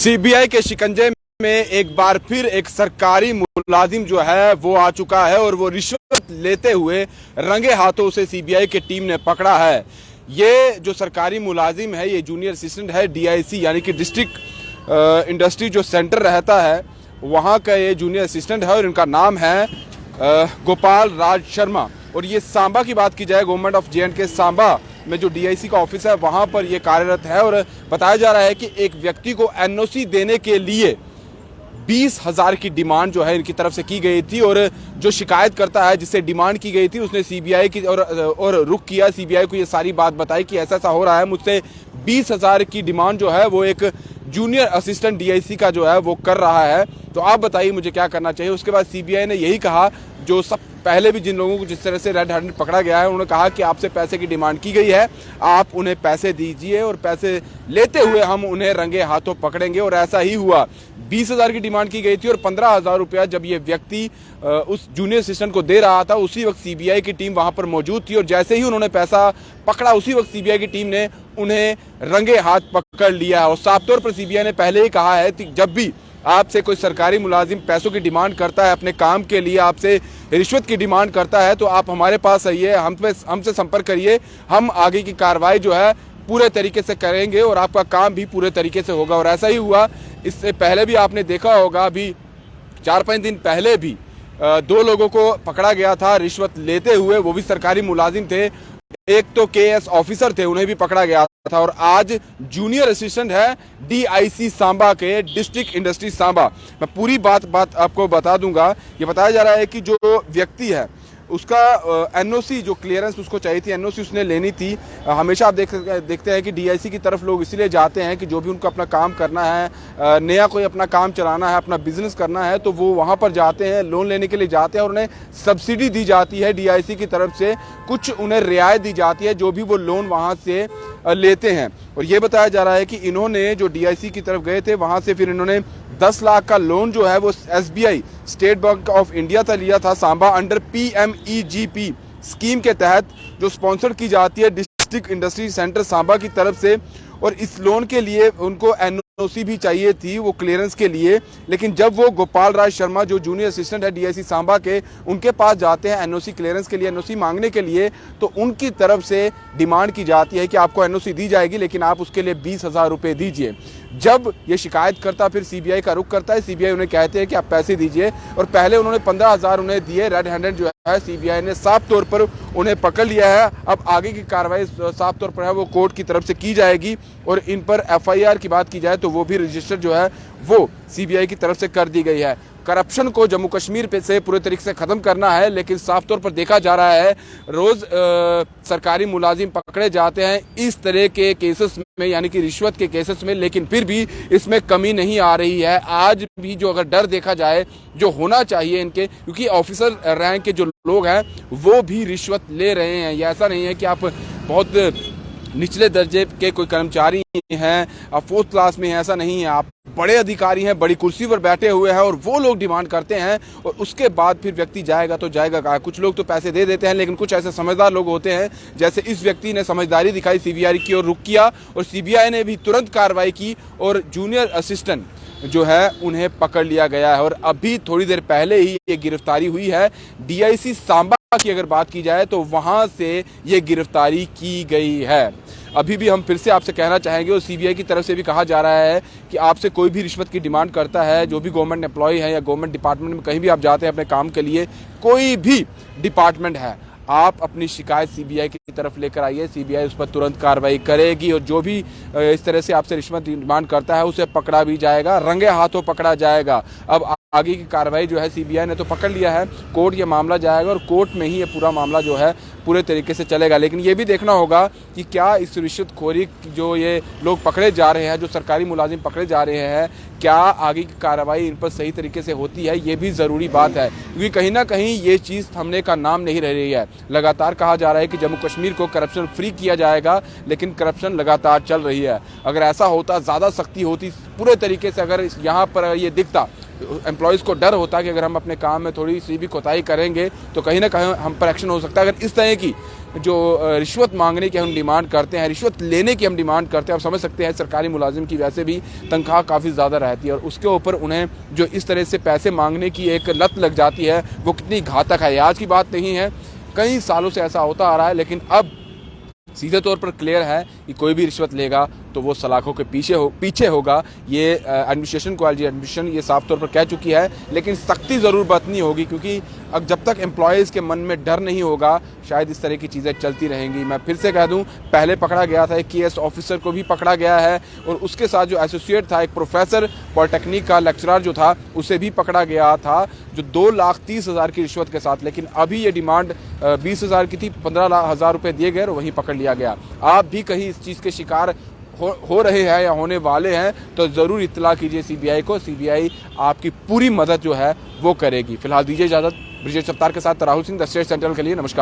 CBI के शिकंजे में एक बार फिर एक सरकारी मुलाजिम जो है वो आ चुका है और वो रिश्वत लेते हुए रंगे हाथों से सीबीआई की टीम ने पकड़ा है। ये जो सरकारी मुलाजिम है ये जूनियर असिस्टेंट है डीआईसी यानी कि डिस्ट्रिक्ट इंडस्ट्री जो सेंटर रहता है वहाँ का ये जूनियर असिस्टेंट है और इनका नाम है गोपाल राज शर्मा। और ये सांबा की बात की जाए गवर्नमेंट ऑफ जे&के सांबा में जो डीआईसी का ऑफिस है वहाँ पर ये कार्यरत है। और बताया जा रहा है कि एक व्यक्ति को एनओसी देने के लिए 20,000 की डिमांड जो है इनकी तरफ से की गई थी और जो शिकायत करता है जिससे डिमांड की गई थी उसने सीबीआई की और रुख किया, सीबीआई को ये सारी बात बताई कि ऐसा ऐसा हो रहा है, मुझसे 20,000 की डिमांड जो है वो एक जूनियर असिस्टेंट डीआईसी का जो है वो कर रहा है, तो आप बताइए मुझे क्या करना चाहिए। उसके बाद सीबीआई ने यही कहा, जो सब पहले भी जिन लोगों को जिस तरह से रेड हैंडेड पकड़ा गया है उन्होंने कहा कि आपसे पैसे की डिमांड की गई है, आप उन्हें पैसे दीजिए और पैसे लेते हुए हम उन्हें रंगे हाथों पकड़ेंगे। और ऐसा ही हुआ, 20,000 की डिमांड की गई थी और 15,000 रुपया जब ये व्यक्ति उस जूनियर असिस्टेंट को दे रहा था उसी वक्त सीबीआई की टीम वहां पर मौजूद थी और जैसे ही उन्होंने पैसा पकड़ा उसी वक्त सीबीआई की टीम ने उन्हें रंगे हाथ पकड़ लिया। और साफ तौर पर सीबीआई ने पहले ही कहा है कि जब भी आपसे कोई सरकारी मुलाजिम पैसों की डिमांड करता है अपने काम के लिए, आपसे रिश्वत की डिमांड करता है तो आप हमारे पास आइए, हमसे संपर्क करिए, हम आगे की कार्रवाई जो है पूरे तरीके से करेंगे और आपका काम भी पूरे तरीके से होगा। और ऐसा ही हुआ, इससे पहले भी आपने देखा होगा, अभी 4-5 दिन पहले भी 2 लोगों को पकड़ा गया था रिश्वत लेते हुए, वो भी सरकारी मुलाजिम थे, एक तो केएस ऑफिसर थे उन्हें भी पकड़ा गया था। और आज जूनियर असिस्टेंट है डीआईसी सांबा के डिस्ट्रिक्ट इंडस्ट्री सांबा। मैं पूरी बात आपको बता दूंगा। ये बताया जा रहा है कि जो व्यक्ति है उसका एनओसी जो क्लियरेंस उसको चाहिए थी, एनओसी उसने लेनी थी। हमेशा आप देखते हैं कि डीआईसी की तरफ लोग इसलिए जाते हैं कि जो भी उनको अपना काम करना है, नया कोई अपना काम चलाना है, अपना बिजनेस करना है, तो वो वहाँ पर जाते हैं, लोन लेने के लिए जाते हैं और उन्हें सब्सिडी दी जाती है डीआईसी की तरफ से, कुछ उन्हें रियायत दी जाती है जो भी वो लोन वहाँ से लेते हैं। और ये बताया जा रहा है कि इन्होंने जो डीआईसी की तरफ गए थे वहाँ से फिर इन्होंने 10 लाख का लोन जो है वो SBI state bank of India से लिया था सांबा अंडर पीएमईजीपी स्कीम के तहत जो स्पॉन्सर की जाती है डिस्ट्रिक्ट इंडस्ट्री सेंटर सांबा की तरफ से। और इस लोन के लिए उनको एनओसी भी चाहिए थी वो क्लियरेंस के लिए, लेकिन जब वो गोपाल राज शर्मा जो जूनियर असिस्टेंट है डीआईसी सांबा के उनके पास जाते हैं एनओसी क्लियरेंस के लिए, एनओसी मांगने के लिए, तो उनकी तरफ से डिमांड की जाती है कि आपको एनओसी दी जाएगी लेकिन आप उसके लिए 20,000 रुपये दीजिए। जब ये शिकायत करता फिर सीबीआई का रुख करता है, सीबीआई उन्हें कहते हैं कि आप पैसे दीजिए और पहले उन्होंने 15,000 उन्हें दिए रेड हैंडेड जो है, सीबीआई ने साफ तौर पर उन्हें पकड़ लिया है। अब आगे की कार्रवाई साफ तौर पर है वो कोर्ट की तरफ से की जाएगी और इन पर एफआईआर की बात की जाए तो वो भी रजिस्टर जो है वो सीबीआई की तरफ से कर दी गई है। करप्शन को जम्मू कश्मीर पे से पूरे तरीके से ख़त्म करना है, लेकिन साफ तौर पर देखा जा रहा है रोज़ सरकारी मुलाजिम पकड़े जाते हैं इस तरह के केसेस में, यानी कि रिश्वत के केसेस में, लेकिन फिर भी इसमें कमी नहीं आ रही है। आज भी जो अगर डर देखा जाए जो होना चाहिए इनके, क्योंकि ऑफिसर रैंक के जो लोग हैं वो भी रिश्वत ले रहे हैं। ये ऐसा नहीं है कि आप बहुत निचले दर्जे के कोई कर्मचारी हैं, आप 4th क्लास में हैं, ऐसा नहीं है, आप बड़े अधिकारी हैं, बड़ी कुर्सी पर बैठे हुए हैं और वो लोग डिमांड करते हैं और उसके बाद फिर व्यक्ति जाएगा तो जाएगा कहाँ। कुछ लोग तो पैसे दे देते हैं लेकिन कुछ ऐसे समझदार लोग होते हैं, जैसे इस व्यक्ति ने समझदारी दिखाई, सीबीआई की ओर रुख किया और सीबीआई ने भी तुरंत कार्रवाई की और जूनियर असिस्टेंट जो है उन्हें पकड़ लिया गया है। और अभी थोड़ी देर पहले ही ये गिरफ्तारी हुई है डीआईसी सांबा की अगर बात की जाए तो वहां से ये गिरफ्तारी की गई है। अभी भी हम फिर से आपसे कहना चाहेंगे और सीबीआई की तरफ से भी कहा जा रहा है कि आपसे कोई भी रिश्वत की डिमांड करता है, जो भी गवर्नमेंट एम्प्लॉय है या गवर्नमेंट डिपार्टमेंट में कहीं भी आप जाते हैं अपने काम के लिए, कोई भी डिपार्टमेंट है, आप अपनी शिकायत सीबीआई की तरफ लेकर आइए, सीबीआई उस पर तुरंत कार्रवाई करेगी और जो भी इस तरह से आपसे रिश्वत डिमांड करता है उसे पकड़ा भी जाएगा, रंगे हाथों पकड़ा जाएगा। अब आगे की कार्रवाई जो है सीबीआई ने तो पकड़ लिया है, कोर्ट ये मामला जाएगा और कोर्ट में ही ये पूरा मामला जो है पूरे तरीके से चलेगा। लेकिन ये भी देखना होगा कि क्या इस रिश्वतखोरी जो ये लोग पकड़े जा रहे हैं, जो सरकारी मुलाजिम पकड़े जा रहे हैं, क्या आगे की कार्रवाई इन पर सही तरीके से होती है, ये भी ज़रूरी बात है, क्योंकि कहीं ना कहीं ये चीज़ थमने का नाम नहीं रह रही है। लगातार कहा जा रहा है कि जम्मू कश्मीर को करप्शन फ्री किया जाएगा, लेकिन करप्शन लगातार चल रही है। अगर ऐसा होता, ज़्यादा सख्ती होती पूरे तरीके से, अगर यहाँ पर ये दिखता, एम्प्लॉयज़ को डर होता कि अगर हम अपने काम में थोड़ी सी भी कोताही करेंगे तो कहीं ना कहीं हम पर एक्शन हो सकता है। अगर इस तरह की जो रिश्वत मांगने की हम डिमांड करते हैं, रिश्वत लेने की हम डिमांड करते हैं। आप समझ सकते हैं सरकारी मुलाजिम की वैसे भी तनख्वाह काफ़ी ज़्यादा रहती है और उसके ऊपर उन्हें जो इस तरह से पैसे मांगने की एक लत लग जाती है वो कितनी घातक है। आज की बात नहीं है, कई सालों से ऐसा होता आ रहा है, लेकिन अब सीधे तौर पर क्लियर है कि कोई भी रिश्वत लेगा तो वो सलाखों के पीछे होगा। ये एडमिनिस्ट्रेशन क्वालिटी एडमिनिस्ट्रेशन ये साफ तौर पर कह चुकी है, लेकिन सख्ती ज़रूर बरतनी होगी, क्योंकि अब जब तक एम्प्लॉयज़ के मन में डर नहीं होगा शायद इस तरह की चीज़ें चलती रहेंगी। मैं फिर से कह दूं, पहले पकड़ा गया था एक केएस ऑफिसर को भी पकड़ा गया है और उसके साथ जो एसोसिएट था, एक प्रोफेसर पॉलिटेक्निक का लेक्चरर जो था, उसे भी पकड़ा गया था जो 2,30,000 की रिश्वत के साथ। लेकिन अभी ये डिमांड 20,000 की थी, 15,000 रुपये दिए गए और वहीं पकड़ लिया गया। आप भी कहीं इस चीज़ के शिकार हो रहे हैं या होने वाले हैं तो ज़रूर इत्तला कीजिए सीबीआई को। सीबीआई आपकी पूरी मदद जो है वो करेगी। फिलहाल दीजिए इजाज़त। ब्रिजेश सत्तार के साथ Rahul Singh, the state central के लिए। नमस्कार।